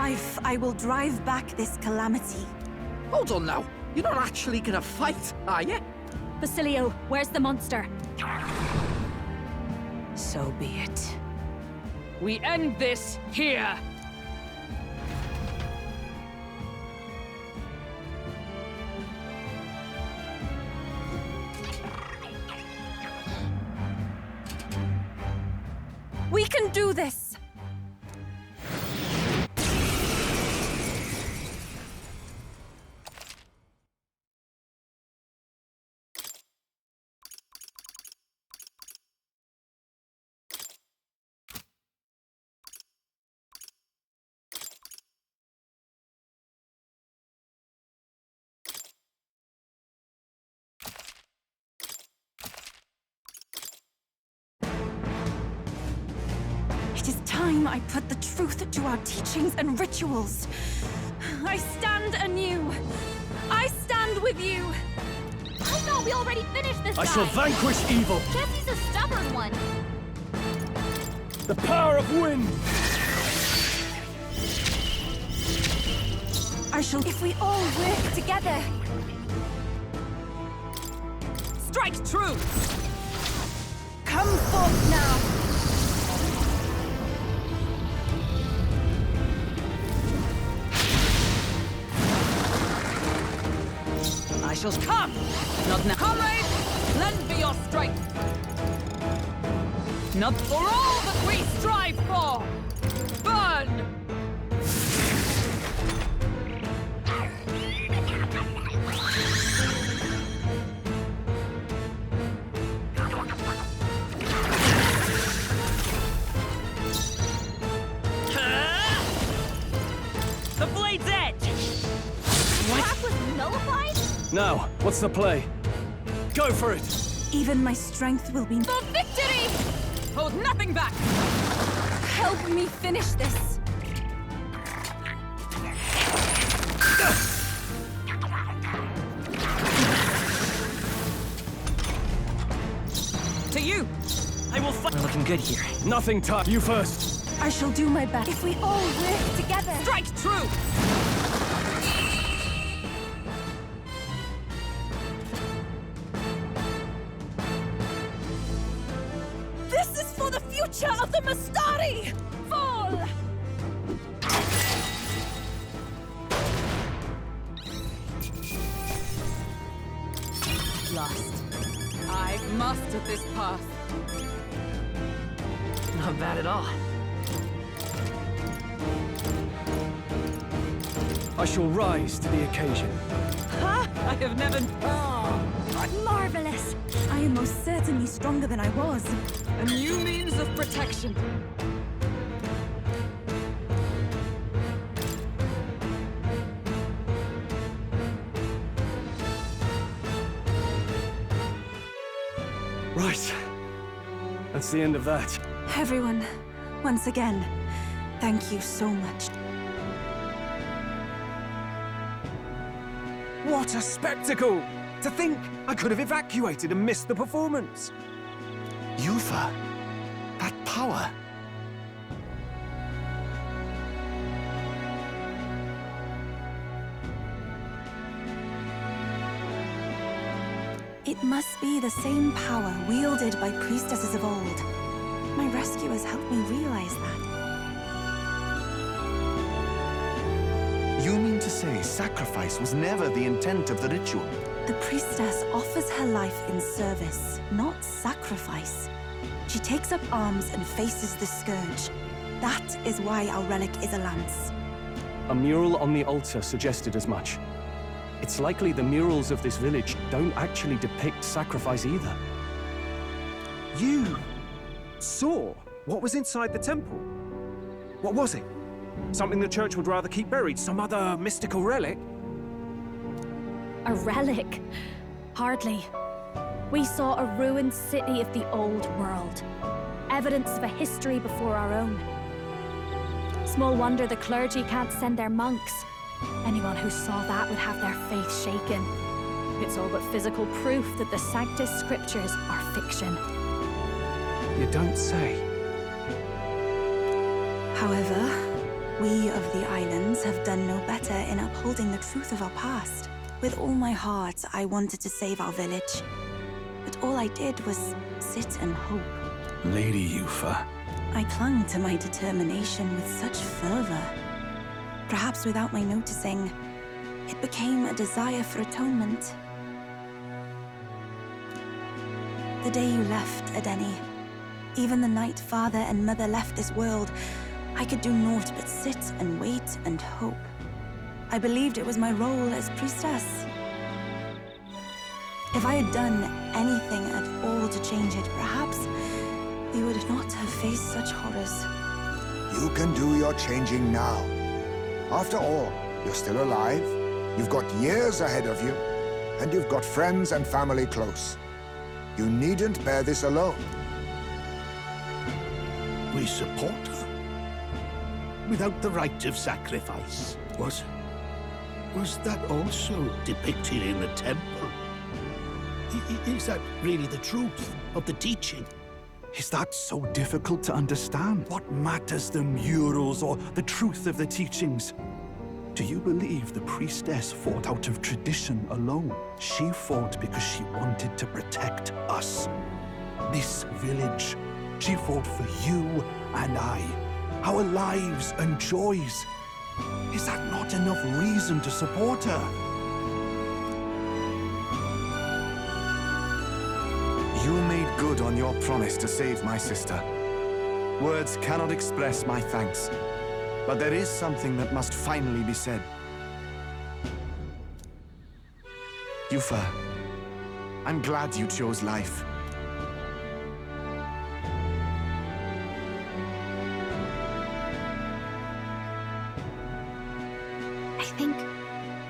life, I will drive back this calamity. Hold on now. You're not actually gonna fight, are you? Basilio, where's the monster? So be it. We end this here! We can do this! It is time I put the truth to our teachings and rituals. I stand anew. I stand with you. I thought we already finished this I guy. shall vanquish evil. Guess he's a stubborn one. The power of wind. I shall... If we all work together. Strike true! Come forth now. I shall come! Not now. Comrades, lend me your strength! Not for all that we strive for! Burn! The blade's edge! Trap was nullified? Now, what's the play? Go for it! Even my strength will be... For victory! Hold nothing back! Help me finish this. To you! I will fight. We're looking good here. Nothing time. You first. I shall do my best. If we all work together. Strike true! This is for the future of the Mastari! Fall! Lost. I've mastered this path. Not bad at all. I shall rise to the occasion. Ha! I have never... Marvelous! I am most certainly stronger than I was. A new means of protection. Right. That's the end of that. Everyone, once again, thank you so much. What a spectacle! To think I could have evacuated and missed the performance. Yufa, that power. It must be the same power wielded by priestesses of old. My rescuers helped me realize that. You mean to say sacrifice was never the intent of the ritual? The priestess offers her life in service, not sacrifice. She takes up arms and faces the scourge. That is why our relic is a lance. A mural on the altar suggested as much. It's likely the murals of this village don't actually depict sacrifice either. You saw what was inside the temple? What was it? Something the church would rather keep buried? Some other mystical relic? A relic? Hardly. We saw a ruined city of the old world. Evidence of a history before our own. Small wonder the clergy can't send their monks. Anyone who saw that would have their faith shaken. It's all but physical proof that the Sanctus Scriptures are fiction. You don't say. However, We of the islands have done no better in upholding the truth of our past. With all my heart, I wanted to save our village. But all I did was sit and hope. Lady Yufa. I clung to my determination with such fervor. Perhaps without my noticing, it became a desire for atonement. The day you left, Adeni, even the night Father and Mother left this world, I could do naught but sit and wait and hope. I believed it was my role as priestess. If I had done anything at all to change it, perhaps we would not have faced such horrors. You can do your changing now. After all, you're still alive, you've got years ahead of you, and you've got friends and family close. You needn't bear this alone. We support her. Without the rite of sacrifice. Was that also depicted in the temple? Is that really the truth of the teaching? Is that so difficult to understand? What matters the murals or the truth of the teachings? Do you believe the priestess fought out of tradition alone? She fought because she wanted to protect us. This village. She fought for you and I. Our lives and joys. Is that not enough reason to support her? You made good on your promise to save my sister. Words cannot express my thanks. But there is something that must finally be said. Yufa, I'm glad you chose life. I think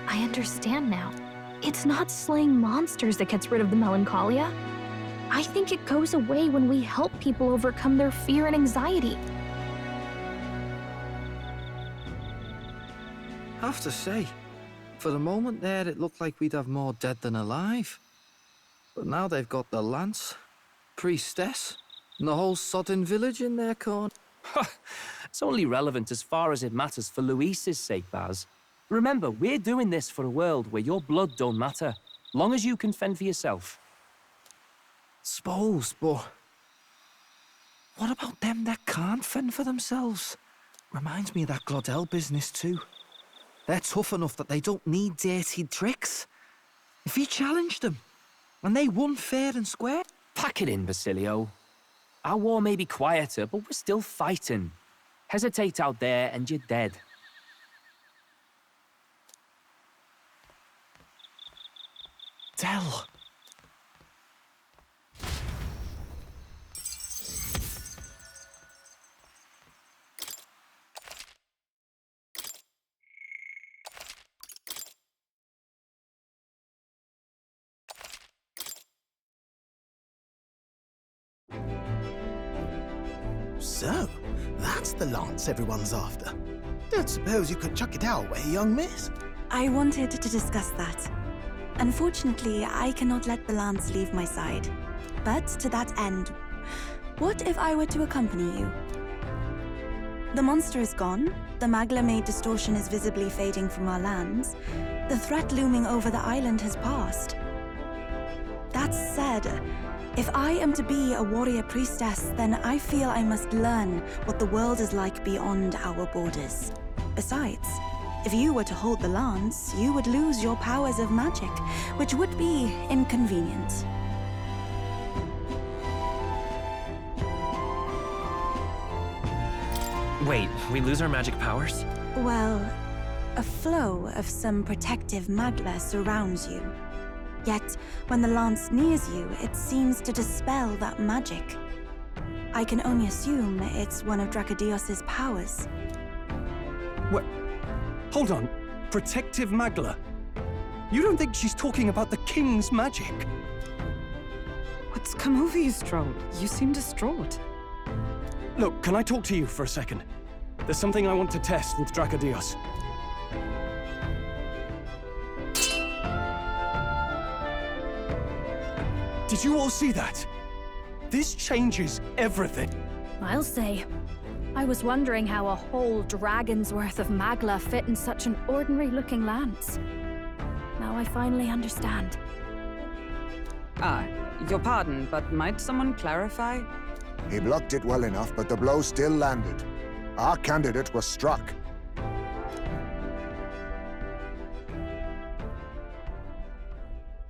I understand now. It's not slaying monsters that gets rid of the melancholia. I think it goes away when we help people overcome their fear and anxiety. I have to say, for the moment there, it looked like we'd have more dead than alive. But now they've got the lance, priestess, and the whole sodden village in their corner. It's only relevant as far as it matters for Luis's sake, Baz. Remember, we're doing this for a world where your blood don't matter, long as you can fend for yourself. Suppose, but what about them that can't fend for themselves? Reminds me of that Glodell business too. They're tough enough that they don't need dirty tricks. If you challenged them, and they won fair and square... Pack it in, Basilio. Our war may be quieter, but we're still fighting. Hesitate out there and you're dead. Del. So, that's the lance everyone's after. Don't suppose you could chuck it our way, young miss? I wanted to discuss that. Unfortunately, I cannot let the lance leave my side. But to that end, what if I were to accompany you? The monster is gone, the Magla-made distortion is visibly fading from our lands, the threat looming over the island has passed. That said, if I am to be a warrior priestess, then I feel I must learn what the world is like beyond our borders. Besides, if you were to hold the lance, you would lose your powers of magic, which would be inconvenient. Wait, we lose our magic powers? Well, a flow of some protective magla surrounds you. Yet, when the lance nears you, it seems to dispel that magic. I can only assume it's one of Dracodios's powers. What? Hold on. Protective Magla? You don't think she's talking about the king's magic? What's come over you, Stroll? You seem distraught. Look, can I talk to you for a second? There's something I want to test with Dracodios. Did you all see that? This changes everything. I'll say, I was wondering how a whole dragon's worth of Magla fit in such an ordinary-looking lance. Now I finally understand. Your pardon, but might someone clarify? He blocked it well enough, but the blow still landed. Our candidate was struck.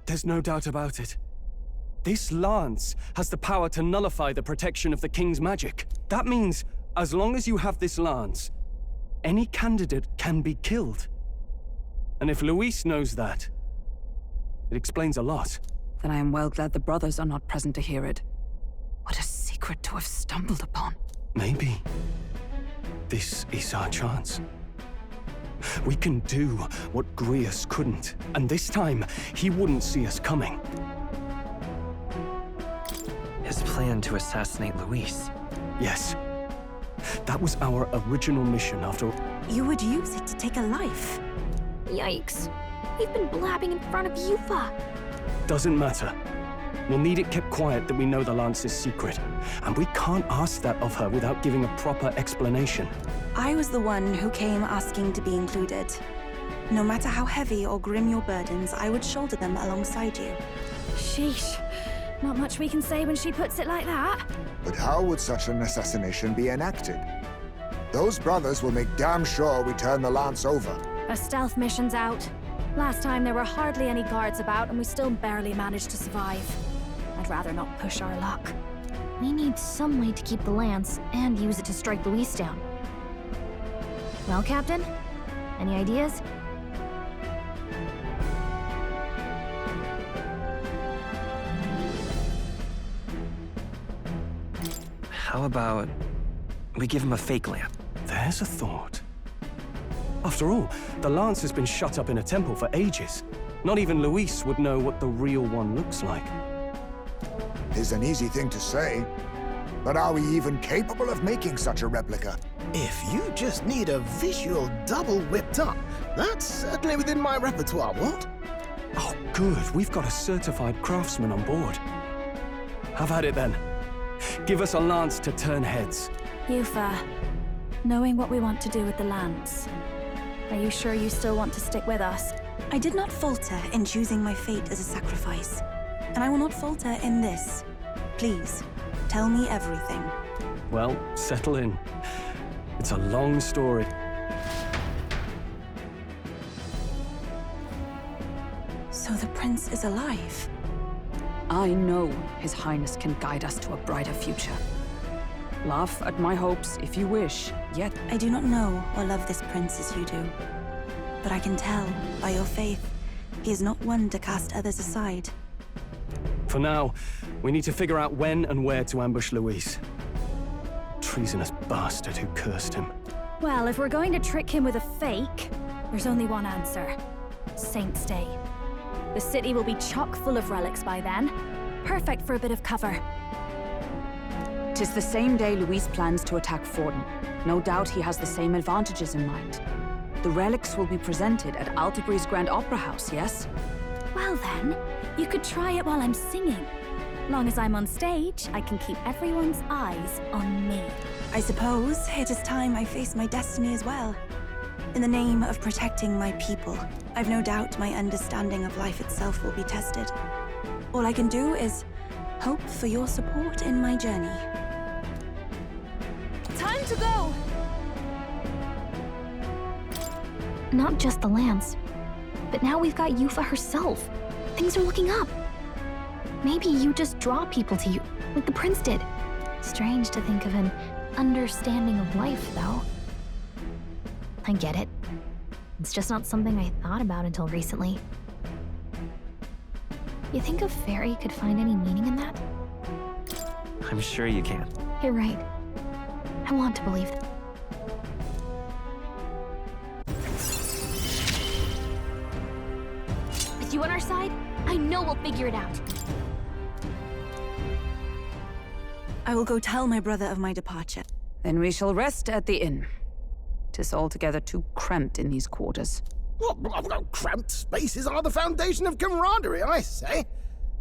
There's no doubt about it. This lance has the power to nullify the protection of the King's magic. That means, as long as you have this lance, any candidate can be killed. And if Luis knows that, it explains a lot. Then I am well glad the brothers are not present to hear it. What a secret to have stumbled upon. Maybe this is our chance. We can do what Grius couldn't, and this time, he wouldn't see us coming. His plan to assassinate Luis. Yes. That was our original mission after... You would use it to take a life. Yikes. We've been blabbing in front of Yufa. Doesn't matter. We'll need it kept quiet that we know the lance is secret. And we can't ask that of her without giving a proper explanation. I was the one who came asking to be included. No matter how heavy or grim your burdens, I would shoulder them alongside you. Sheesh. Not much we can say when she puts it like that. But how would such an assassination be enacted? Those brothers will make damn sure we turn the lance over. A stealth mission's out. Last time there were hardly any guards about and we still barely managed to survive. I'd rather not push our luck. We need some way to keep the lance and use it to strike Luis down. Well, Captain? Any ideas? How about we give him a fake lamp? There's a thought. After all, the lance has been shut up in a temple for ages. Not even Luis would know what the real one looks like. It's an easy thing to say, but are we even capable of making such a replica? If you just need a visual double whipped up, that's certainly within my repertoire, what? Oh, good. We've got a certified craftsman on board. Have at it then. Give us a lance to turn heads. Yufa, knowing what we want to do with the lance, are you sure you still want to stick with us? I did not falter in choosing my fate as a sacrifice, and I will not falter in this. Please, tell me everything. Well, settle in. It's a long story. So the prince is alive? I know His Highness can guide us to a brighter future. Laugh at my hopes if you wish, yet... I do not know or love this prince as you do. But I can tell, by your faith, he is not one to cast others aside. For now, we need to figure out when and where to ambush Luis. Treasonous bastard who cursed him. Well, if we're going to trick him with a fake, there's only one answer. Saint's Day. The city will be chock full of relics by then. Perfect for a bit of cover. 'Tis the same day Luis plans to attack Forden. No doubt he has the same advantages in mind. The relics will be presented at Altabreeze Grand Opera House, yes? Well then, you could try it while I'm singing. Long as I'm on stage, I can keep everyone's eyes on me. I suppose it is time I face my destiny as well. In the name of protecting my people, I've no doubt my understanding of life itself will be tested. All I can do is hope for your support in my journey. Time to go! Not just the lance, but now we've got Yufa herself. Things are looking up. Maybe you just draw people to you, like the prince did. Strange to think of an understanding of life, though. I get it. It's just not something I thought about until recently. You think a fairy could find any meaning in that? I'm sure you can. You're right. I want to believe that. With you on our side, I know we'll figure it out. I will go tell my brother of my departure. Then we shall rest at the inn. 'Tis altogether too cramped in these quarters. What, cramped spaces are the foundation of camaraderie, I say.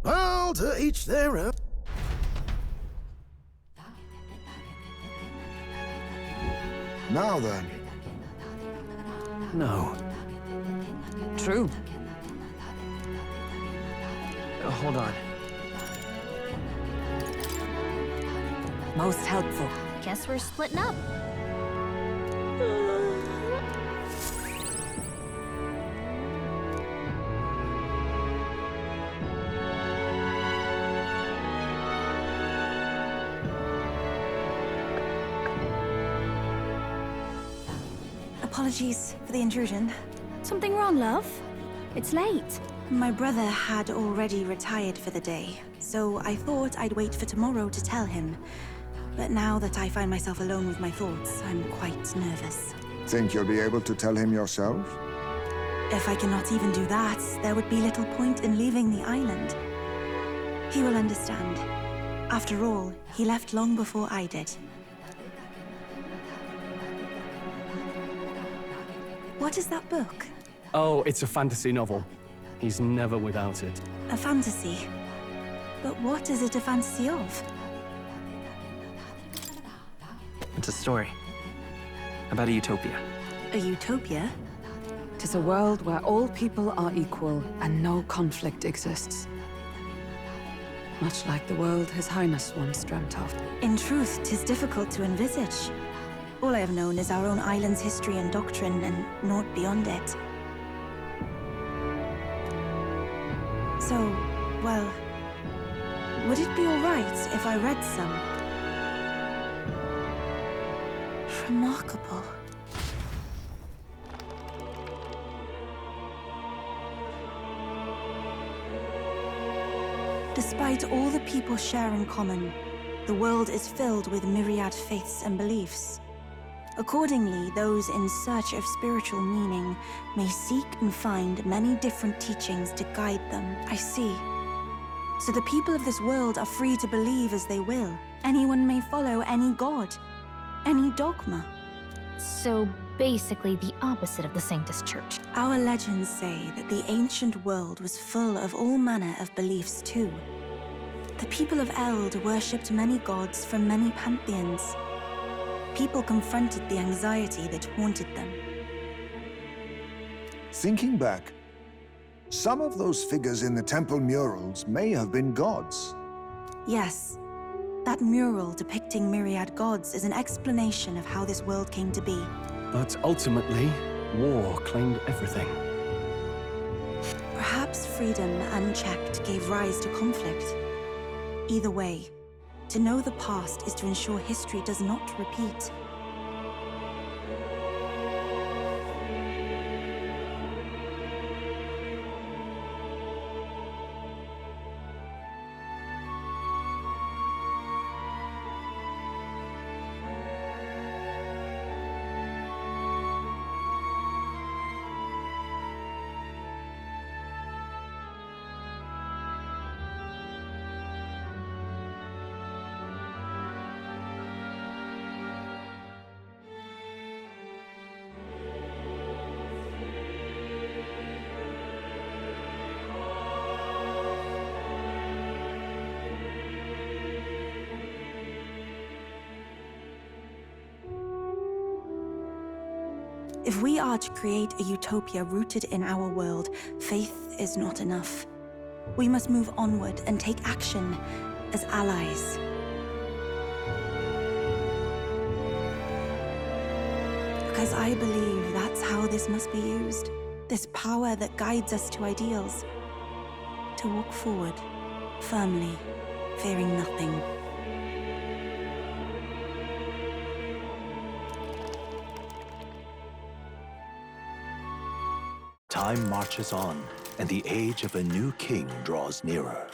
Well, to each their own. Now then. No. True. Hold on. Most helpful. Guess we're splitting up. Apologies for the intrusion. Something wrong, love? It's late. My brother had already retired for the day, so I thought I'd wait for tomorrow to tell him. But now that I find myself alone with my thoughts, I'm quite nervous. Think you'll be able to tell him yourself? If I cannot even do that, there would be little point in leaving the island. He will understand. After all, he left long before I did. What is that book? Oh, it's a fantasy novel. He's never without it. A fantasy? But what is it a fantasy of? It's a story about a utopia. A utopia? 'Tis a world where all people are equal and no conflict exists. Much like the world His Highness once dreamt of. In truth, 'tis difficult to envisage. All I have known is our own island's history and doctrine, and naught beyond it. So, well, would it be all right if I read some? Remarkable. Despite all the people share in common, the world is filled with myriad faiths and beliefs. Accordingly, those in search of spiritual meaning may seek and find many different teachings to guide them. I see. So the people of this world are free to believe as they will. Anyone may follow any god, any dogma. So basically the opposite of the Sanctus Church. Our legends say that the ancient world was full of all manner of beliefs too. The people of Eld worshipped many gods from many pantheons. People confronted the anxiety that haunted them. Thinking back, some of those figures in the temple murals may have been gods. Yes, that mural depicting myriad gods is an explanation of how this world came to be. But ultimately, war claimed everything. Perhaps freedom unchecked gave rise to conflict. Either way, to know the past is to ensure history does not repeat. If we are to create a utopia rooted in our world, faith is not enough. We must move onward and take action as allies. Because I believe that's how this must be used. This power that guides us to ideals. To walk forward, firmly, fearing nothing. Time marches on, and the age of a new king draws nearer.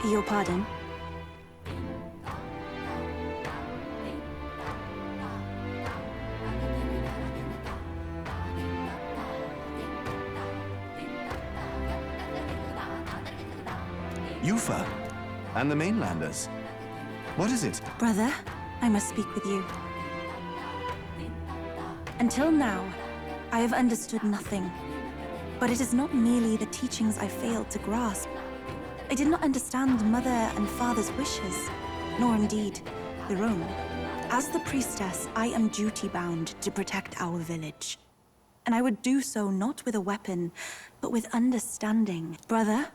Your pardon? Yufa, and the mainlanders. What is it? Brother, I must speak with you. Until now, I have understood nothing. But it is not merely the teachings I failed to grasp. I did not understand Mother and Father's wishes, nor indeed their own. As the priestess, I am duty-bound to protect our village. And I would do so not with a weapon, but with understanding. Brother,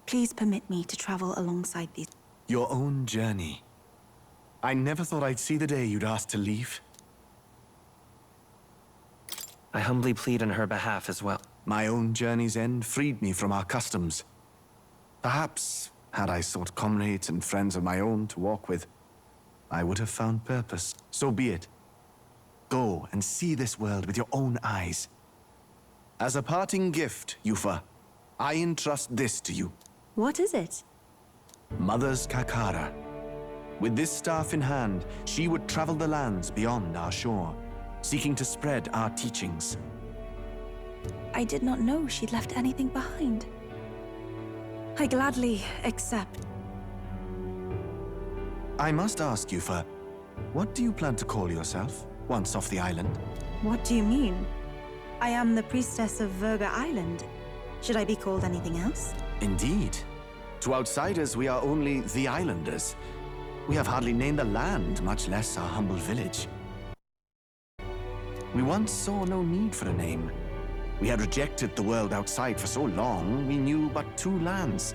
please permit me to travel alongside these. Your own journey. I never thought I'd see the day you'd ask to leave. I humbly plead on her behalf as well. My own journey's end freed me from our customs. Perhaps, had I sought comrades and friends of my own to walk with, I would have found purpose. So be it. Go and see this world with your own eyes. As a parting gift, Yufa, I entrust this to you. What is it? Mother's Kakara. With this staff in hand, she would travel the lands beyond our shore, seeking to spread our teachings. I did not know she'd left anything behind. I gladly accept. I must ask, Yufa, what do you plan to call yourself, once off the island? What do you mean? I am the priestess of Verga Island. Should I be called anything else? Indeed. To outsiders, we are only the islanders. We have hardly named the land, much less our humble village. We once saw no need for a name. We had rejected the world outside for so long, we knew but two lands.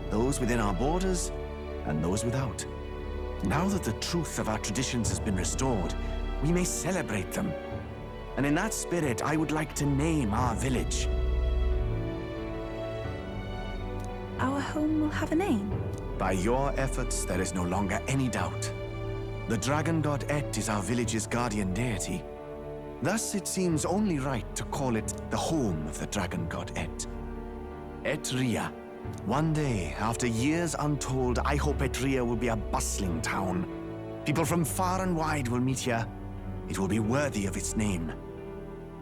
Those within our borders, and those without. Now that the truth of our traditions has been restored, we may celebrate them. And in that spirit, I would like to name our village. Our home will have a name? By your efforts, there is no longer any doubt. The dragon god Et is our village's guardian deity. Thus, it seems only right to call it the home of the dragon god Et. Etria. One day, after years untold, I hope Etria will be a bustling town. People from far and wide will meet here. It will be worthy of its name.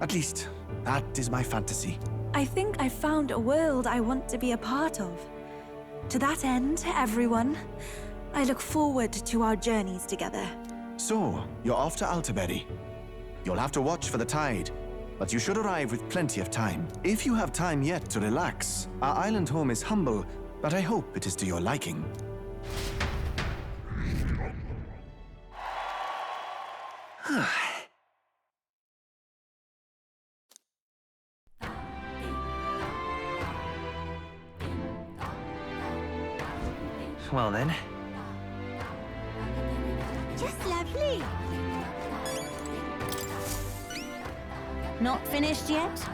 At least, that is my fantasy. I think I found a world I want to be a part of. To that end, everyone, I look forward to our journeys together. So, you're off to Altaberry. You'll have to watch for the tide, but you should arrive with plenty of time. If you have time yet to relax, our island home is humble, but I hope it is to your liking. Well then. Just lovely. Not finished yet?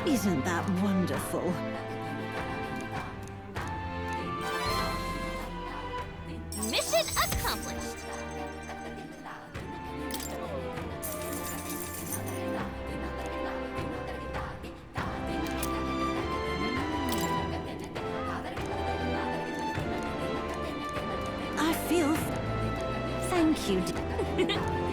Isn't that wonderful? Mission accomplished. I feel... Thank you.